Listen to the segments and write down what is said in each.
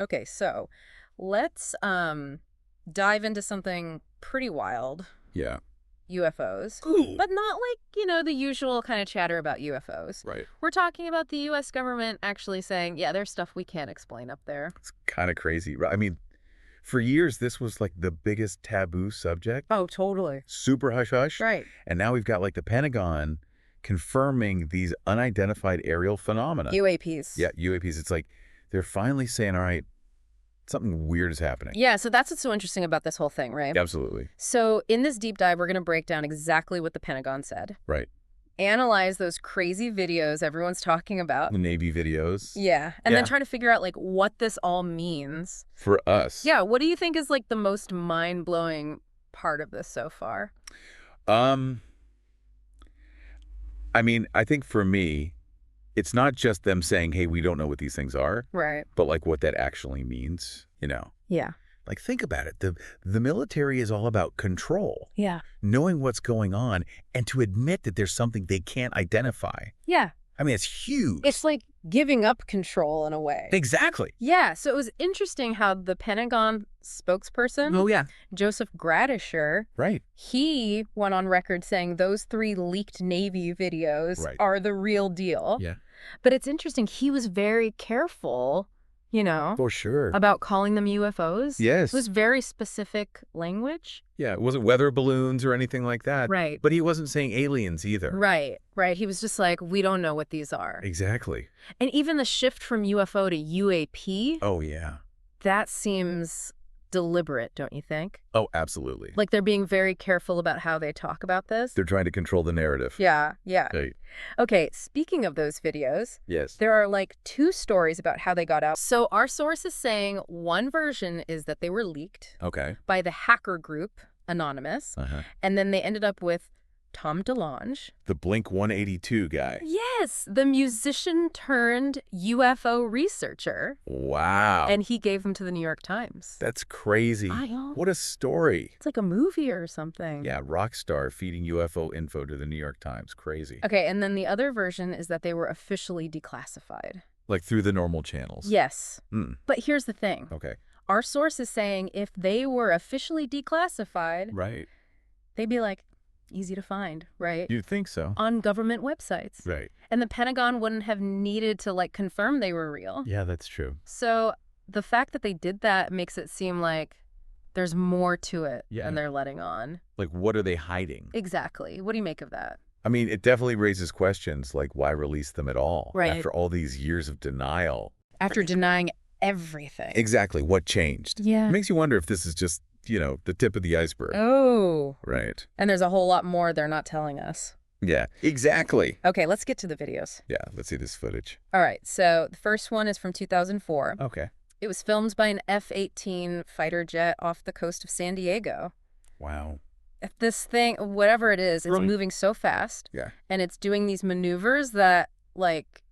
Okay, so let's dive into something pretty wild. Yeah. UFOs. Ooh. But not like, the usual kind of chatter about UFOs. Right. We're talking about the U.S. government actually saying, yeah, there's stuff we can't explain up there. It's kind of crazy. Right? I mean, for years, this was like the biggest taboo subject. Oh, totally. Super hush-hush. Right. And now we've got like the Pentagon confirming these unidentified aerial phenomena. UAPs. Yeah, UAPs. It's like they're finally saying, all right, something weird is happening. Yeah, so that's what's so interesting about this whole thing, right? Absolutely. So in this deep dive, we're going to break down exactly what the Pentagon said. Right. Analyze those crazy videos everyone's talking about. The Navy videos. Yeah. And then try to figure out, like, what this all means. For us. Yeah. What do you think is, like, the most mind-blowing part of this so far? I mean, I think for me, it's not just them saying, hey, we don't know what these things are. Right. But, like, what that actually means, Yeah. Like, think about it. The military is all about control. Yeah. Knowing what's going on and to admit that there's something they can't identify. Yeah. I mean, it's huge. It's like giving up control in a way. Exactly. Yeah. So it was interesting how the Pentagon spokesperson, Oh, yeah. Joseph Gradisher, Right. he went on record saying those 3 leaked Navy videos are the real deal. Yeah. But it's interesting. He was very careful, For sure. about calling them UFOs. Yes. It was very specific language. Yeah, it wasn't weather balloons or anything like that. Right. But he wasn't saying aliens either. Right. Right. He was just like, we don't know what these are. Exactly. And even the shift from UFO to UAP, Oh, yeah. that seems deliberate, don't you think? Oh, absolutely. Like they're being very careful about how they talk about this. They're trying to control the narrative. Yeah, yeah. Right. Okay, speaking of those videos, Yes. there are like 2 stories about how they got out. So our source is saying one version is that they were leaked Okay. by the hacker group Anonymous, Uh-huh. and then they ended up with Tom DeLonge. The Blink 182 guy. Yes, the musician turned UFO researcher. Wow. And he gave them to the New York Times. That's crazy. I know. What a story. It's like a movie or something. Yeah, rock star feeding UFO info to the New York Times. Crazy. Okay, and then the other version is that they were officially declassified. Like through the normal channels. Yes. Hmm. But here's the thing. Okay. Our source is saying if they were officially declassified, Right. they'd be like easy to find, right? You'd think so. On government websites. Right. And the Pentagon wouldn't have needed to like confirm they were real. Yeah, that's true. So the fact that they did that makes it seem like there's more to it Yeah. than they're letting on. Like, what are they hiding? Exactly. What do you make of that? I mean, it definitely raises questions like why release them at all? Right. After all these years of denial. After denying everything. Exactly. What changed? Yeah. It makes you wonder if this is just, the tip of the iceberg. Oh. Right. And there's a whole lot more they're not telling us. Yeah, exactly. Okay, let's get to the videos. Yeah, let's see this footage. All right, so the first one is from 2004. Okay. It was filmed by an F-18 fighter jet off the coast of San Diego. Wow. If this thing, whatever it is, Really? moving so fast. Yeah. And it's doing these maneuvers that, like,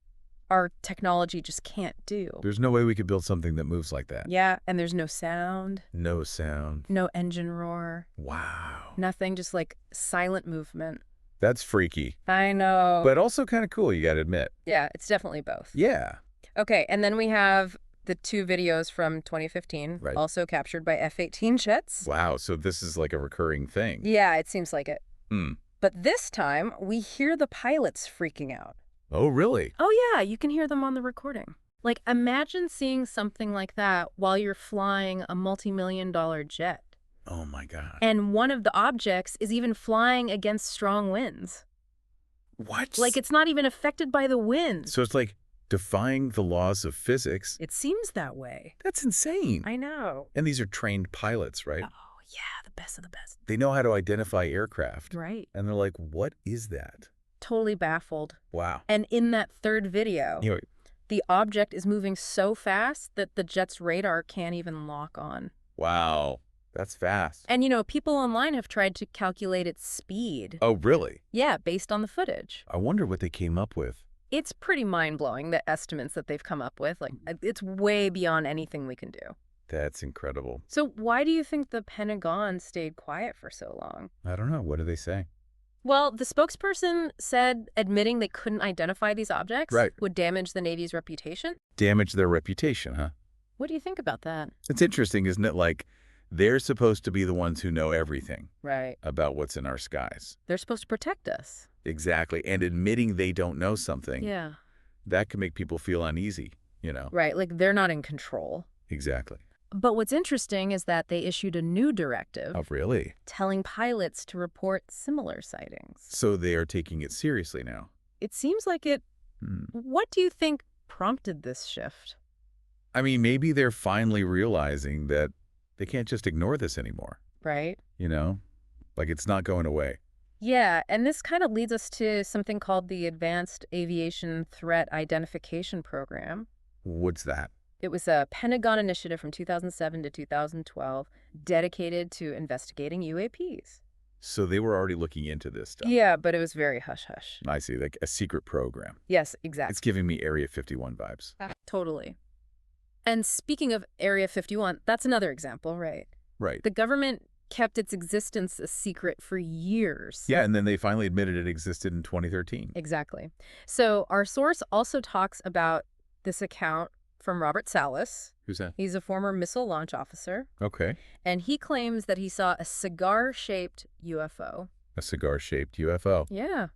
our technology just can't do. There's no way we could build something that moves like that. Yeah, and there's no sound, No sound. no engine roar, Wow. nothing, just like silent movement. That's freaky. I know. But also kind of cool, you got to admit. Yeah, it's definitely both. Yeah. Okay, and then we have the 2 videos from 2015, Right. also captured by F-18 jets. Wow, so this is like a recurring thing. Yeah, it seems like it. Hmm. But this time, we hear the pilots freaking out. Oh, really? Oh, yeah, you can hear them on the recording. Like, imagine seeing something like that while you're flying a multi-million-dollar jet. Oh, my God. And one of the objects is even flying against strong winds. What? Like, it's not even affected by the winds. So it's like defying the laws of physics. It seems that way. That's insane. I know. And these are trained pilots, right? Oh, yeah, the best of the best. They know how to identify aircraft. Right. And they're like, what is that? Totally baffled. Wow. And in that third video, Anyway, the object is moving so fast that the jet's radar can't even lock on. wow. That's fast. And, people online have tried to calculate its speed. Oh, really? Yeah, based on the footage. I wonder what they came up with. It's pretty mind-blowing, the estimates that they've come up with. Like, it's way beyond anything we can do. That's incredible. So why do you think the Pentagon stayed quiet for so long? I don't know. What do they say? Well, the spokesperson said admitting they couldn't identify these objects Right. would damage the Navy's reputation. Damage their reputation, huh? What do you think about that? It's interesting, isn't it? Like, they're supposed to be the ones who know everything Right. about what's in our skies. They're supposed to protect us. Exactly. And admitting they don't know something, Yeah. that can make people feel uneasy, Right, like they're not in control. Exactly. But what's interesting is that they issued a new directive Oh, really? telling pilots to report similar sightings. So they are taking it seriously now. It seems like it. Hmm. What do you think prompted this shift? I mean, maybe they're finally realizing that they can't just ignore this anymore, Right? you know? Like, it's not going away. Yeah, and this kind of leads us to something called the Advanced Aviation Threat Identification Program. What's that? It was a Pentagon initiative from 2007 to 2012 dedicated to investigating UAPs. So they were already looking into this stuff. Yeah, but it was very hush-hush. I see, like a secret program. Yes, It's exactly. giving me Area 51 vibes. Totally. And speaking of Area 51, that's another example, right? Right. The government kept its existence a secret for years. Yeah, and then they finally admitted it existed in 2013. Exactly. So our source also talks about this account from Robert Salas. Who's that? He's a former missile launch officer, Okay. and he claims that he saw a cigar-shaped UFO. A cigar-shaped UFO. Yeah.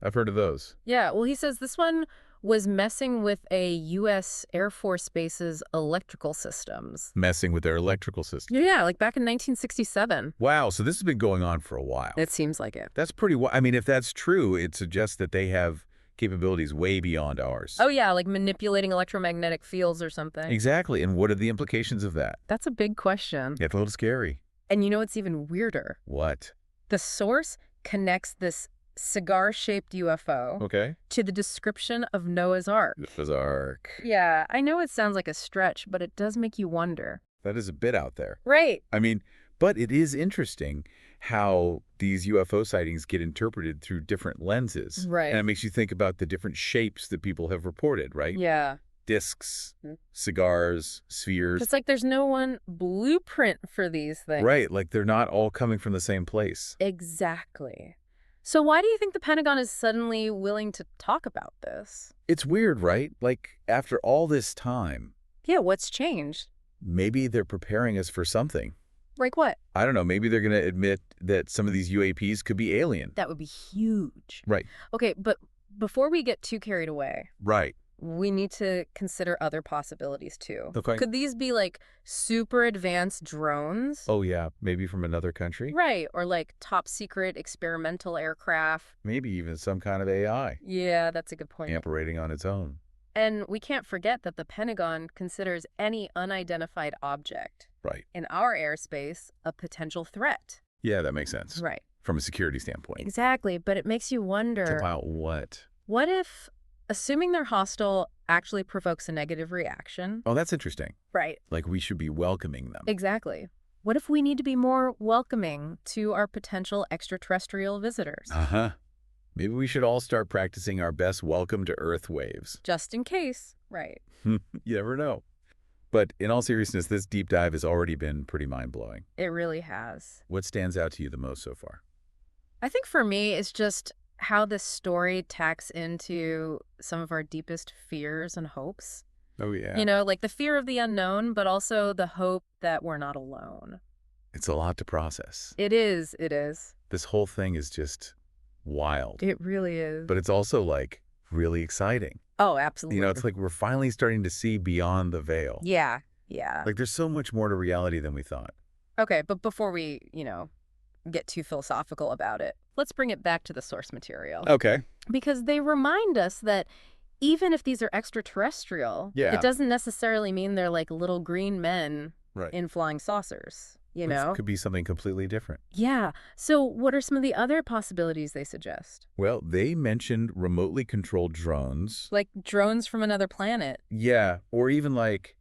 I've heard of those. Yeah, well, he says this one was messing with a U.S. Air Force Base's electrical systems. Messing with their electrical system. Yeah, like back in 1967. Wow, so this has been going on for a while. It seems like it. That's pretty I mean, if that's true, it suggests that they have capabilities way beyond ours. Oh, yeah, like manipulating electromagnetic fields or something. Exactly, and what are the implications of that? That's a big question. It's a little scary. And you know what's even weirder? What? The source connects this cigar-shaped UFO Okay. to the description of Noah's Ark. Noah's Ark. Yeah, I know it sounds like a stretch, but it does make you wonder. That is a bit out there. Right. I mean, but it is interesting how these UFO sightings get interpreted through different lenses. Right. And it makes you think about the different shapes that people have reported, right? Yeah. Discs, Mhm. cigars, spheres. It's like there's no one blueprint for these things. Right, like they're not all coming from the same place. Exactly. So why do you think the Pentagon is suddenly willing to talk about this? It's weird, right? Like, after all this time, Yeah, what's changed? maybe they're preparing us for something. Like what? I don't know, maybe they're going to admit that some of these UAPs could be alien. That would be huge. Right. Okay, but before we get too carried away, Right. we need to consider other possibilities too. Okay. Could these be like super advanced drones? Oh, yeah, maybe from another country? Right, or like top secret experimental aircraft. Maybe even some kind of AI Yeah, that's a good point. operating on its own. And we can't forget that the Pentagon considers any unidentified object Right. in our airspace a potential threat. Yeah, that makes sense. Right. From a security standpoint. Exactly, but it makes you wonder, About what? what if assuming they're hostile actually provokes a negative reaction? Oh, that's interesting. Right. Like, we should be welcoming them. Exactly. What if we need to be more welcoming to our potential extraterrestrial visitors? Uh-huh. Maybe we should all start practicing our best welcome to Earth waves. Just in case. Right. You never know. But in all seriousness, this deep dive has already been pretty mind-blowing. It really has. What stands out to you the most so far? I think for me, it's just how this story tacks into some of our deepest fears and hopes. Oh, yeah. You know, like the fear of the unknown, but also the hope that we're not alone. It's a lot to process. It is. It is. This whole thing is just wild. It really is. But it's also, like, really exciting. Oh, absolutely. You know, it's like we're finally starting to see beyond the veil. Yeah. Yeah. Like, there's so much more to reality than we thought. Okay, but before we, get too philosophical about it, let's bring it back to the source material. Okay. Because they remind us that even if these are extraterrestrial, Yeah. it doesn't necessarily mean they're like little green men Right. in flying saucers, you It know? could be something completely different. Yeah. So what are some of the other possibilities they suggest? Well, they mentioned remotely controlled drones. Like drones from another planet. Yeah, or even like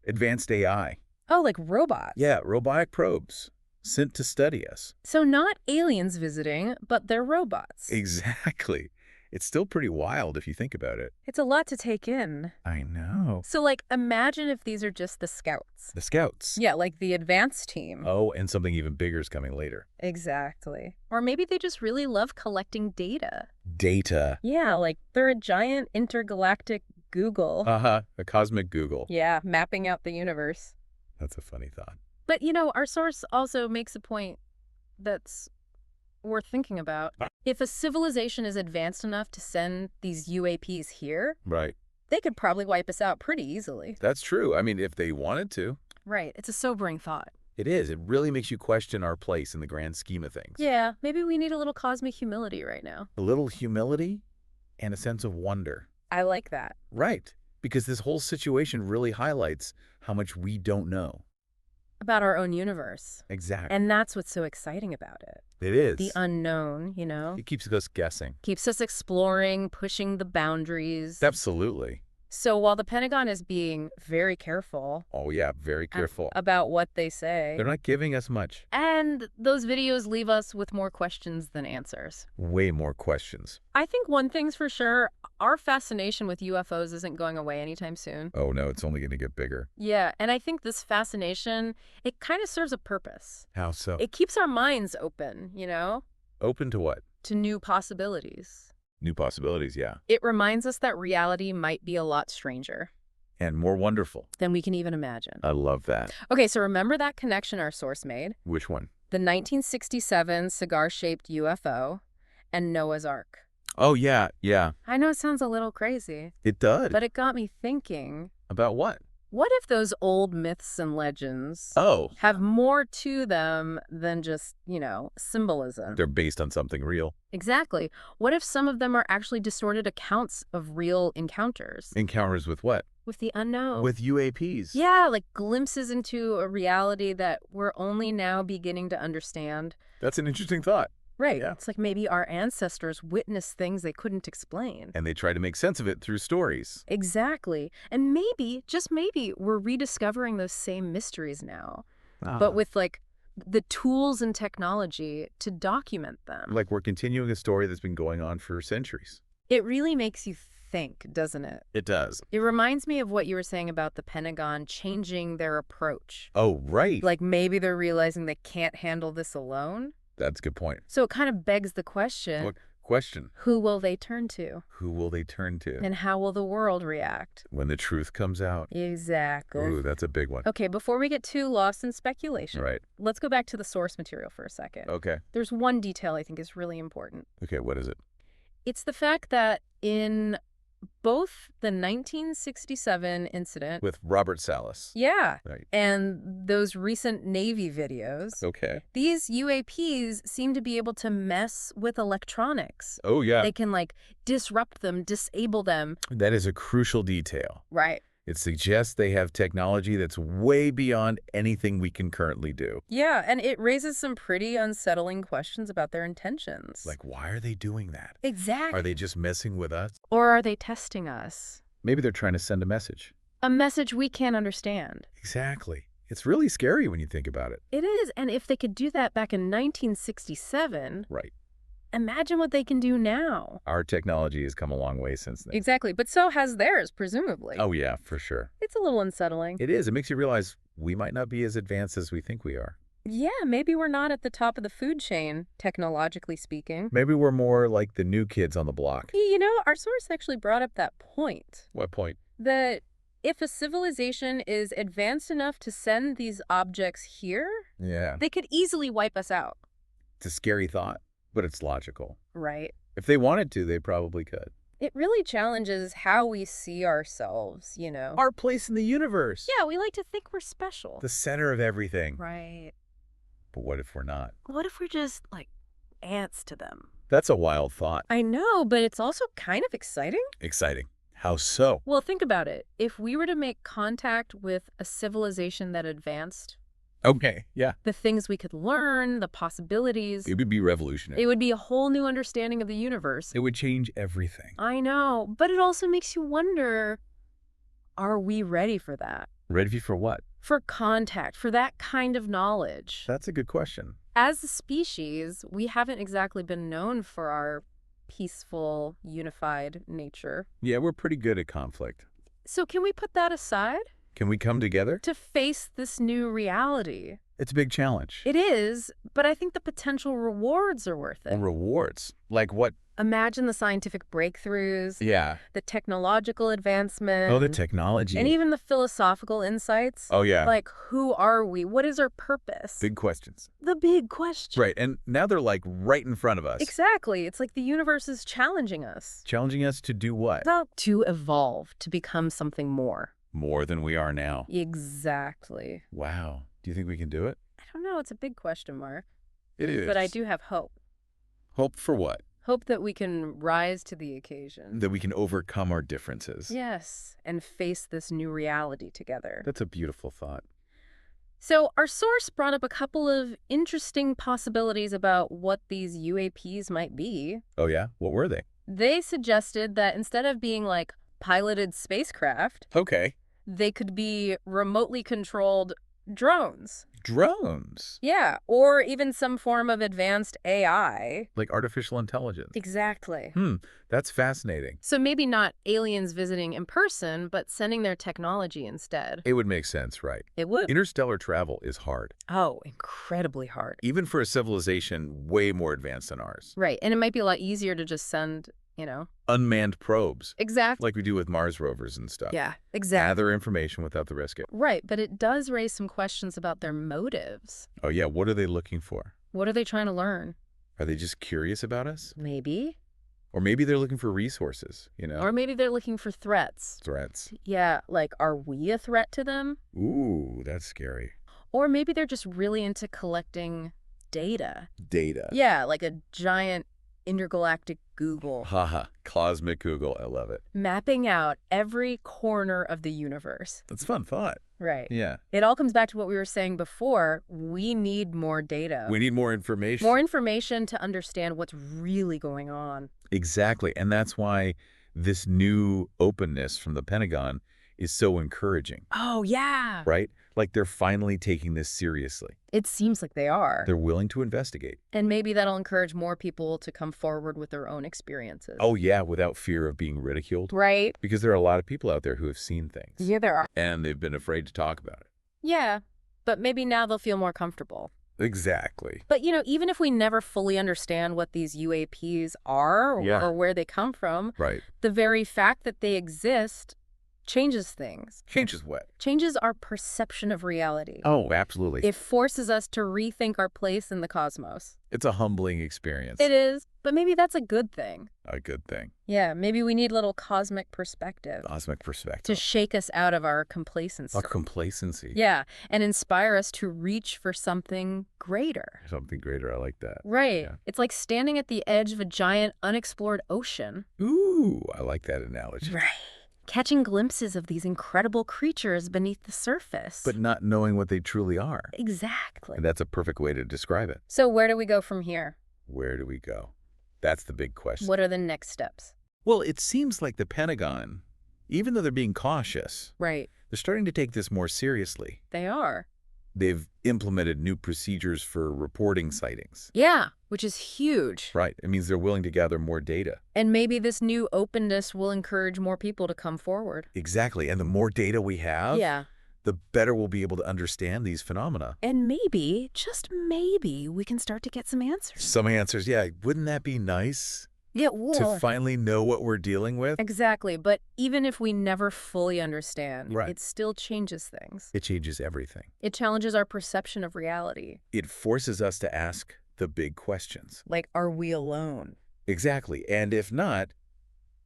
advanced AI. Oh, like robots. Yeah, robotic probes sent to study us. So not aliens visiting, but they're robots. Exactly. It's still pretty wild if you think about it. It's a lot to take in. I know. So like imagine if these are just the scouts. The scouts. Yeah, like the advanced team. Oh, and something even bigger is coming later. Exactly. Or maybe they just really love collecting data. Data. Yeah, like they're a giant intergalactic Google. A cosmic Google. Yeah, mapping out the universe. That's a funny thought. But, our source also makes a point that's worth thinking about. If a civilization is advanced enough to send these UAPs here, Right. they could probably wipe us out pretty easily. That's true. I mean, if they wanted to. Right. It's a sobering thought. It is. It really makes you question our place in the grand scheme of things. Yeah, maybe we need a little cosmic humility right now. A little humility and a sense of wonder. I like that. Right. Because this whole situation really highlights how much we don't know. About our own universe. Exactly. And that's what's so exciting about it. It is. The unknown, It keeps us guessing. Keeps us exploring, pushing the boundaries. Absolutely. So while the Pentagon is being very careful. Oh, yeah, very careful. About what they say. They're not giving us much. And those videos leave us with more questions than answers. Way more questions. I think one thing's for sure, our fascination with UFOs isn't going away anytime soon. Oh, no, it's only going to get bigger. Yeah, and I think this fascination, it kind of serves a purpose. How so? It keeps our minds open, Open to what? To new possibilities. New possibilities, yeah. It reminds us that reality might be a lot stranger. And more wonderful. Than we can even imagine. I love that. Okay, so remember that connection our source made? Which one? The 1967 cigar-shaped UFO and Noah's Ark. Oh, yeah. I know it sounds a little crazy. It does. But it got me thinking. About what? What if those old myths and legends have more to them than just, symbolism? They're based on something real. Exactly. What if some of them are actually distorted accounts of real encounters? Encounters with what? With the unknown. With UAPs. Yeah, like glimpses into a reality that we're only now beginning to understand. That's an interesting thought. Right. Yeah. It's like maybe our ancestors witnessed things they couldn't explain. And they try to make sense of it through stories. Exactly. And maybe, just maybe, we're rediscovering those same mysteries now. But with, the tools and technology to document them. Like we're continuing a story that's been going on for centuries. It really makes you think, doesn't it? It does. It reminds me of what you were saying about the Pentagon changing their approach. Oh, right. Like maybe they're realizing they can't handle this alone. That's a good point. So it kind of begs the question. What question? Who will they turn to? Who will they turn to? And how will the world react? When the truth comes out. Exactly. Ooh, that's a big one. Okay, before we get too lost in speculation, right. Let's go back to the source material for a second. Okay. There's one detail I think is really important. Okay, what is it? It's the fact that in both the 1967 incident with Robert Salas. Yeah. Right. And those recent Navy videos. Okay. These UAPs seem to be able to mess with electronics. Oh, yeah. They can disrupt them, disable them. That is a crucial detail. Right. It suggests they have technology that's way beyond anything we can currently do. Yeah, and it raises some pretty unsettling questions about their intentions. Like, why are they doing that? Exactly. Are they just messing with us? Or are they testing us? Maybe they're trying to send a message. A message we can't understand. Exactly. It's really scary when you think about it. It is, and if they could do that back in 1967... Right. Imagine what they can do now. Our technology has come a long way since then. Exactly, but so has theirs, presumably. Oh, yeah, for sure. It's a little unsettling. It is. It makes you realize we might not be as advanced as we think we are. Yeah, maybe we're not at the top of the food chain, technologically speaking. Maybe we're more like the new kids on the block. Our source actually brought up that point. What point? That if a civilization is advanced enough to send these objects here, yeah, they could easily wipe us out. It's a scary thought. But it's logical. Right. If they wanted to, they probably could. It really challenges how we see ourselves, Our place in the universe. Yeah, we like to think we're special. The center of everything. Right. But what if we're not? What if we're just, ants to them? That's a wild thought. I know, but it's also kind of exciting. Exciting. How so? Well, think about it. If we were to make contact with a civilization that advanced... Okay, yeah. The things we could learn, the possibilities. It would be revolutionary. It would be a whole new understanding of the universe. It would change everything. I know, but it also makes you wonder, are we ready for that? Ready for what? For contact, for that kind of knowledge. That's a good question. As a species, we haven't exactly been known for our peaceful, unified nature. Yeah, we're pretty good at conflict. So can we put that aside? Can we come together? To face this new reality. It's a big challenge. It is, but I think the potential rewards are worth it. Rewards? Like what? Imagine the scientific breakthroughs, Yeah. the technological advancement. Oh, the technology. And even the philosophical insights. Oh, yeah. Like, who are we? What is our purpose? Big questions. The big question. Right, and now they're like right in front of us. Exactly. It's like the universe is challenging us. Challenging us to do what? Well, to evolve, to become something more. More than we are now. Exactly. Wow. Do you think we can do it? I don't know. It's a big question mark. It is. But I do have hope. Hope for what? Hope that we can rise to the occasion. That we can overcome our differences. Yes, and face this new reality together. That's a beautiful thought. So our source brought up a couple of interesting possibilities about what these UAPs might be. Oh, yeah? What were they? They suggested that instead of being like piloted spacecraft, Okay. they could be remotely controlled drones. Drones. Yeah, or even some form of advanced AI. Like artificial intelligence. Exactly. That's fascinating. So maybe not aliens visiting in person, but sending their technology instead. It would make sense, right? It would. Interstellar travel is hard. Oh, incredibly hard. Even for a civilization way more advanced than ours. Right, and it might be a lot easier to just send, you know. Unmanned probes. Exactly. Like we do with Mars rovers and stuff. Yeah, exactly. Gather information without the risk. Right, but it does raise some questions about their motives. Oh, yeah. What are they looking for? What are they trying to learn? Are they just curious about us? Maybe. Or maybe they're looking for resources, you know? Or maybe they're looking for threats. Threats. Yeah, like, are we a threat to them? Ooh, that's scary. Or maybe they're just really into collecting data. Data. Yeah, like a giant intergalactic Google. Haha. Cosmic Google. I love it. Mapping out every corner of the universe. That's a fun thought. Right. Yeah. It all comes back to what we were saying before. We need more data. We need more information. More information to understand what's really going on. Exactly. And that's why this new openness from the Pentagon is so encouraging. Oh, yeah. Right? Like they're finally taking this seriously. It seems like they are. They're willing to investigate. And maybe that'll encourage more people to come forward with their own experiences. Oh, yeah, without fear of being ridiculed. Right. Because there are a lot of people out there who have seen things. Yeah, there are. And they've been afraid to talk about it. Yeah, but maybe now they'll feel more comfortable. Exactly. But, you know, even if we never fully understand what these UAPs are or where they come from, right, the very fact that they exist changes things. Changes what? Changes our perception of reality. Oh, absolutely. It forces us to rethink our place in the cosmos. It's a humbling experience. It is, but maybe that's a good thing. A good thing. Yeah, maybe we need a little cosmic perspective. Cosmic perspective. To shake us out of our complacency. Our complacency. Yeah, and inspire us to reach for something greater. Something greater. I like that. Right. Yeah. It's like standing at the edge of a giant unexplored ocean. Ooh, I like that analogy. Right. Catching glimpses of these incredible creatures beneath the surface. But not knowing what they truly are. Exactly. And that's a perfect way to describe it. So where do we go from here? Where do we go? That's the big question. What are the next steps? Well, it seems like the Pentagon, even though they're being cautious, Right. they're starting to take this more seriously. They are. They've implemented new procedures for reporting sightings. Yeah, which is huge. Right. It means they're willing to gather more data. And maybe this new openness will encourage more people to come forward. Exactly. And the more data we have, the better we'll be able to understand these phenomena. And maybe, just maybe, we can start to get some answers. Some answers, yeah. Wouldn't that be nice? Yeah, to finally know what we're dealing with? Exactly. But even if we never fully understand, right, it still changes things. It changes everything. It challenges our perception of reality. It forces us to ask the big questions. Like, are we alone? Exactly. And if not,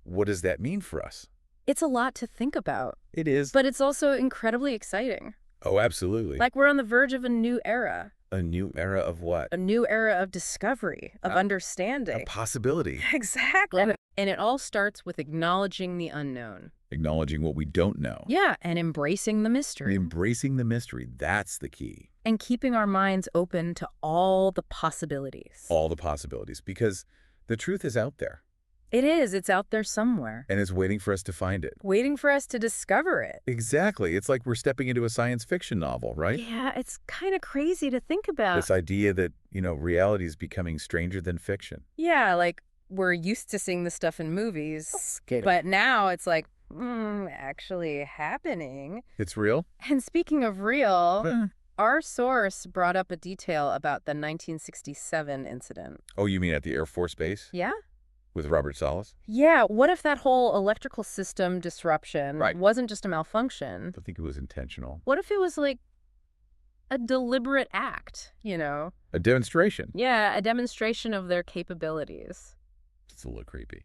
what does that mean for us? It's a lot to think about. It is. But it's also incredibly exciting. Oh, absolutely. Like we're on the verge of a new era. A new era of what? A new era of discovery, of understanding. A possibility. Exactly. And it all starts with acknowledging the unknown. Acknowledging what we don't know. Yeah, and embracing the mystery. Embracing the mystery, that's the key. And keeping our minds open to all the possibilities. All the possibilities, because the truth is out there. It is. It's out there somewhere. And it's waiting for us to find it. Waiting for us to discover it. Exactly. It's like we're stepping into a science fiction novel, right? Yeah, it's kind of crazy to think about. This idea that, reality is becoming stranger than fiction. Yeah, like we're used to seeing this stuff in movies. But now it's like, actually happening. It's real? And speaking of real, our source brought up a detail about the 1967 incident. Oh, you mean at the Air Force Base Yeah? with Robert Salas? Yeah, what if that whole electrical system disruption Right. wasn't just a malfunction? I think it was intentional. What if it was like a deliberate act, you know? A demonstration. Yeah, a demonstration of their capabilities. It's a little creepy.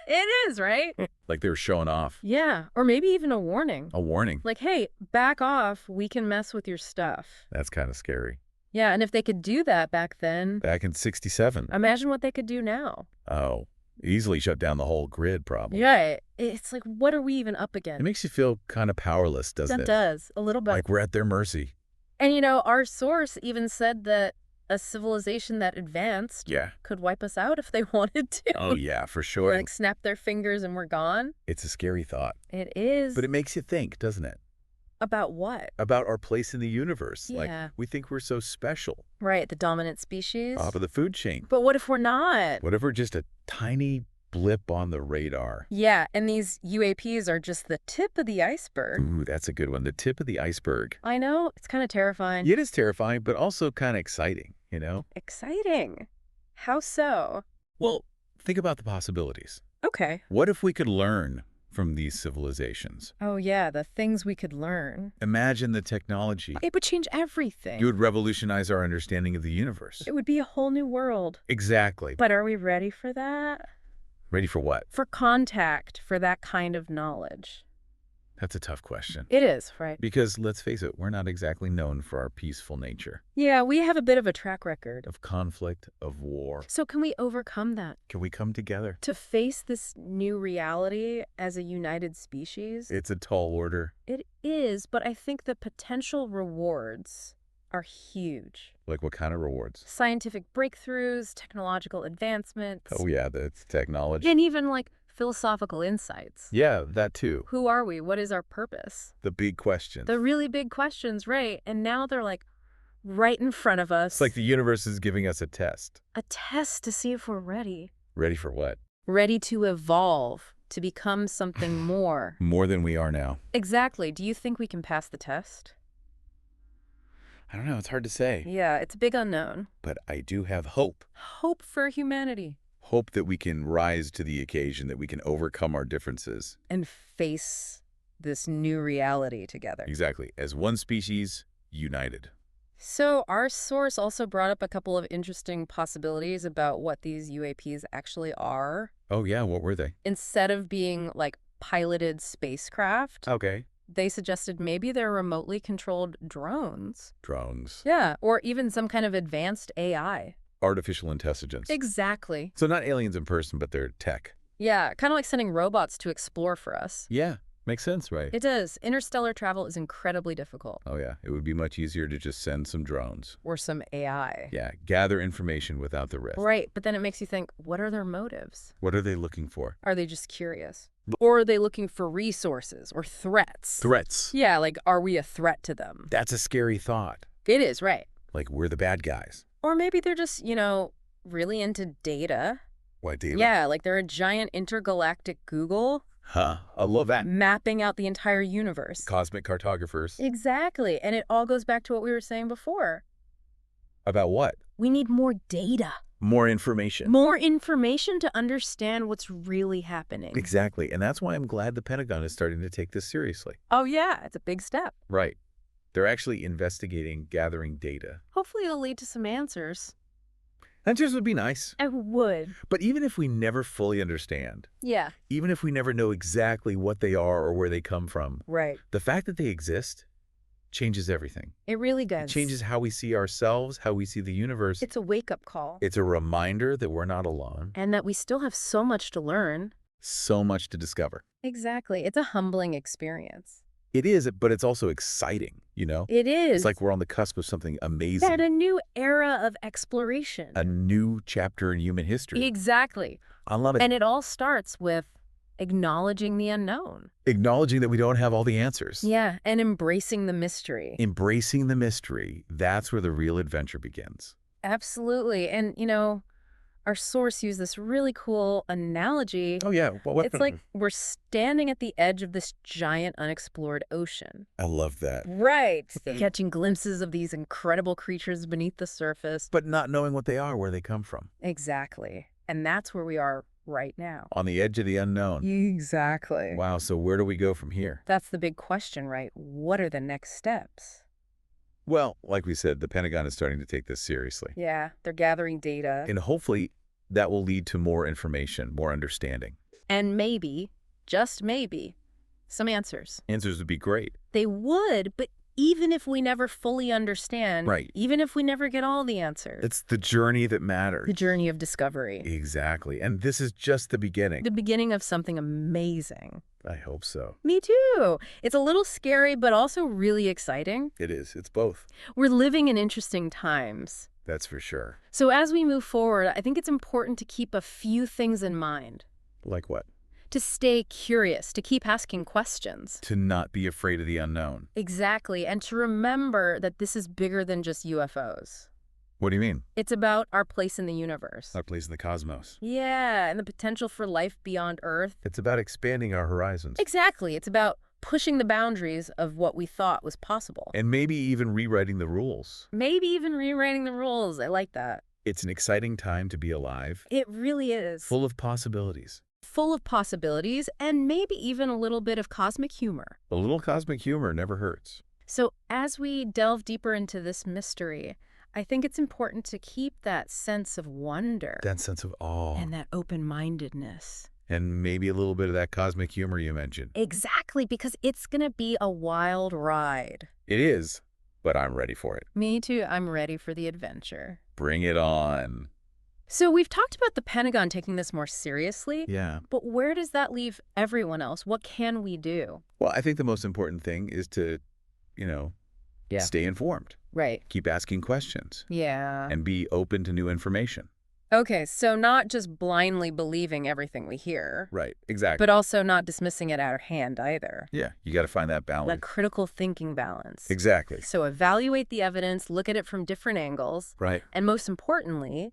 It is, right? Like they were showing off. Yeah, or maybe even a warning. A warning. Like, hey, back off, we can mess with your stuff. That's kind of scary. Yeah, and if they could do that back then, Back in 67. imagine what they could do now. Oh, easily shut down the whole grid problem. Yeah, it's like, what are we even up against? It makes you feel kind of powerless, doesn't it? That does, a little bit. Like we're at their mercy. And, you know, our source even said that a civilization that advanced Yeah. could wipe us out if they wanted to. Oh, yeah, for sure. Like, snap their fingers and we're gone. It's a scary thought. It is. But it makes you think, doesn't it? About what? About our place in the universe. Yeah. Like, we think we're so special. Right, the dominant species. Top of the food chain. But what if we're not? What if we're just a tiny blip on the radar? Yeah, and these UAPs are just the tip of the iceberg. Ooh, that's a good one. The tip of the iceberg. I know, it's kind of terrifying. It is terrifying, but also kind of exciting, you know? Exciting. How so? Well, think about the possibilities. Okay. What if we could learn from these civilizations? Oh, yeah, the things we could learn. Imagine the technology. It would change everything. You would revolutionize our understanding of the universe. It would be a whole new world. Exactly. But are we ready for that? Ready for what? For contact, for that kind of knowledge. That's a tough question. It is, right? Because, let's face it, we're not exactly known for our peaceful nature. Yeah, we have a bit of a track record. Of conflict, of war. So can we overcome that? Can we come together? To face this new reality as a united species? It's a tall order. It is, but I think the potential rewards are huge. Like what kind of rewards? Scientific breakthroughs, technological advancements. Oh yeah, that's technology. And even like philosophical insights. Yeah, that too. Who are we? What is our purpose? The big questions. The really big questions, right? And now they're like right in front of us. It's like the universe is giving us a test. A test to see if we're ready. Ready for what? Ready to evolve, to become something more. More than we are now. Exactly. Do you think we can pass the test? I don't know, it's hard to say. Yeah, it's a big unknown. But I do have hope. Hope for humanity. Hope that we can rise to the occasion, that we can overcome our differences. And face this new reality together. Exactly. As one species, united. So our source also brought up a couple of interesting possibilities about what these UAPs actually are. Oh yeah, what were they? Instead of being like piloted spacecraft, Okay. they suggested maybe they're remotely controlled drones. Drones. Yeah, or even some kind of advanced AI. Artificial intelligence. Exactly. So not aliens in person, but they're tech. Yeah, kind of like sending robots to explore for us. Yeah, makes sense, right? It does. Interstellar travel is incredibly difficult. Oh yeah, it would be much easier to just send some drones. Or some AI. Yeah, gather information without the risk. Right, but then it makes you think, what are their motives? What are they looking for? Are they just curious? Or are they looking for resources or threats? Threats. Yeah, like, are we a threat to them? That's a scary thought. It is, right. Like we're the bad guys. Or maybe they're just, you know, really into data. Why data? Yeah, like they're a giant intergalactic Google. Huh, I love that. Mapping out the entire universe. Cosmic cartographers. Exactly. And it all goes back to what we were saying before. About what? We need more data. More information. More information to understand what's really happening. Exactly. And that's why I'm glad the Pentagon is starting to take this seriously. Oh, yeah. It's a big step. Right. They're actually investigating, gathering data. Hopefully it'll lead to some answers. Answers would be nice. I would. But even if we never fully understand, Yeah. even if we never know exactly what they are or where they come from, Right. the fact that they exist changes everything. It really It does. changes how we see ourselves, how we see the universe. It's a wake-up call. It's a reminder that we're not alone. And that we still have so much to learn. So much to discover. Exactly. It's a humbling experience. It is, but it's also exciting, you know? It is. It's like we're on the cusp of something amazing. at a new era of exploration. A new chapter in human history. Exactly. I love it. And it all starts with acknowledging the unknown. Acknowledging that we don't have all the answers. Yeah, and embracing the mystery. Embracing the mystery, that's where the real adventure begins. Absolutely. And, you know, Our source used this really cool analogy. Oh, yeah. It's like we're standing at the edge of this giant unexplored ocean. I love that. Right. Catching glimpses of these incredible creatures beneath the surface. But not knowing what they are, where they come from. Exactly. And that's where we are right now. On the edge of the unknown. Exactly. Wow, so where do we go from here? That's the big question, right? What are the next steps? Well, like we said, the Pentagon is starting to take this seriously. Yeah, they're gathering data. And hopefully that will lead to more information, more understanding. And maybe, just maybe, some answers. Answers would be great. They would, but even if we never fully understand, Right. Even if we never get all the answers. It's the journey that matters. The journey of discovery. Exactly. And this is just the beginning. The beginning of something amazing. I hope so. Me too. It's a little scary, but also really exciting. It is. It's both. We're living in interesting times. That's for sure. So as we move forward, I think it's important to keep a few things in mind. Like what? To stay curious, to keep asking questions. To not be afraid of the unknown. Exactly, and to remember that this is bigger than just UFOs. What do you mean? It's about our place in the universe. Our place in the cosmos. Yeah, and the potential for life beyond Earth. It's about expanding our horizons. Exactly, it's about pushing the boundaries of what we thought was possible. And maybe even rewriting the rules. Maybe even rewriting the rules. I like that. It's an exciting time to be alive. It really is. Full of possibilities. Full of possibilities, and maybe even a little bit of cosmic humor. A little cosmic humor never hurts. So as we delve deeper into this mystery, I think it's important to keep that sense of wonder. That sense of awe. And that open-mindedness. And maybe a little bit of that cosmic humor you mentioned. Exactly, because it's going to be a wild ride. It is, but I'm ready for it. Me too. I'm ready for the adventure. Bring it on. So we've talked about the Pentagon taking this more seriously. Yeah. But where does that leave everyone else? What can we do? Well, I think the most important thing is to, stay informed. Right. Keep asking questions. Yeah. And be open to new information. Okay, so not just blindly believing everything we hear. Right, exactly. But also not dismissing it out of hand either. Yeah, you got to find that balance. That critical thinking balance. Exactly. So evaluate the evidence, look at it from different angles. Right. And most importantly,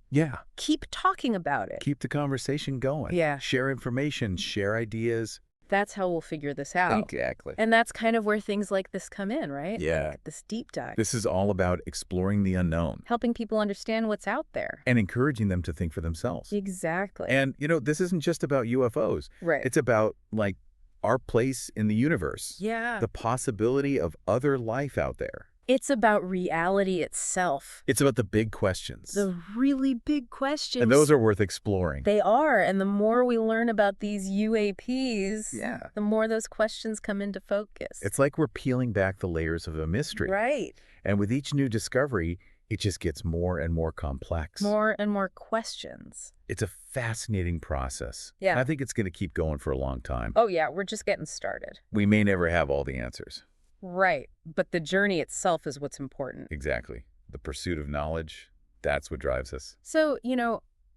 keep talking about it. Keep the conversation going. Yeah. Share information, share ideas. That's how we'll figure this out. Exactly. And that's kind of where things like this come in, right? Yeah. Like this deep dive. This is all about exploring the unknown. Helping people understand what's out there. And encouraging them to think for themselves. Exactly. And, this isn't just about UFOs. Right. It's about, our place in the universe. Yeah. The possibility of other life out there. It's about reality itself. It's about the big questions. The really big questions. And those are worth exploring. They are. And the more we learn about these UAPs, Yeah. the more those questions come into focus. It's like we're peeling back the layers of a mystery. Right. And with each new discovery, it just gets more and more complex. More and more questions. It's a fascinating process. Yeah. I think it's going to keep going for a long time. Oh, yeah. We're just getting started. We may never have all the answers. Right. But the journey itself is what's important. Exactly. The pursuit of knowledge, that's what drives us. So,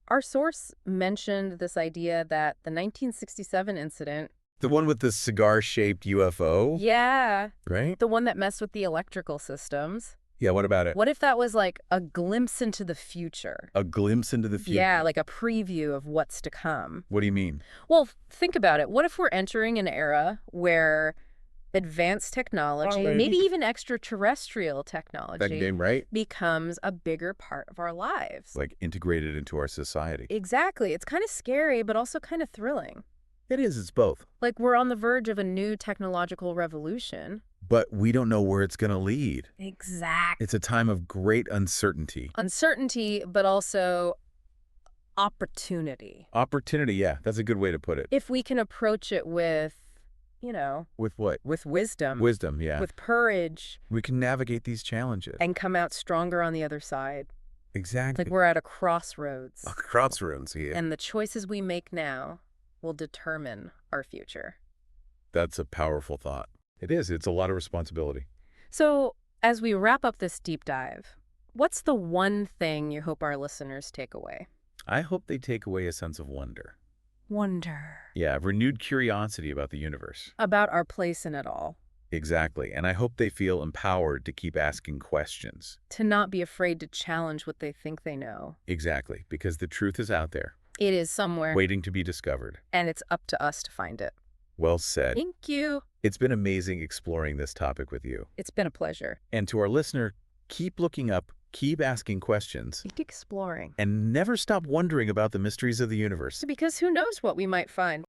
our source mentioned this idea that the 1967 incident. The one with the cigar-shaped UFO? Yeah. Right? The one that messed with the electrical systems. Yeah, what about it? What if that was like a glimpse into the future? A glimpse into the future? Yeah, like a preview of what's to come. What do you mean? Well, think about it. What if we're entering an era where advanced technology, maybe even extraterrestrial technology, That game, right? becomes a bigger part of our lives? Like integrated into our society. Exactly. It's kind of scary, but also kind of thrilling. It is. It's both. Like we're on the verge of a new technological revolution. But we don't know where it's going to lead. Exactly. It's a time of great uncertainty. Uncertainty, but also opportunity. Opportunity, yeah. That's a good way to put it. If we can approach it with, With what? with wisdom. Wisdom, yeah. With courage. We can navigate these challenges. And come out stronger on the other side. Exactly. Like we're at a crossroads. Crossroads, yeah. And the choices we make now will determine our future. That's a powerful thought. It is. It's a lot of responsibility. So, as we wrap up this deep dive, what's the one thing you hope our listeners take away? I hope they take away a sense of wonder. Wonder. Yeah, renewed curiosity about the universe. About our place in it all. Exactly. And I hope they feel empowered to keep asking questions. To not be afraid to challenge what they think they know. Exactly. Because the truth is out there, It is somewhere. waiting to be discovered. And it's up to us to find it. Well said. Thank you. It's been amazing exploring this topic with you. It's been a pleasure. And to our listener, keep looking up, keep asking questions, Keep exploring. and never stop wondering about the mysteries of the universe. Because who knows what we might find.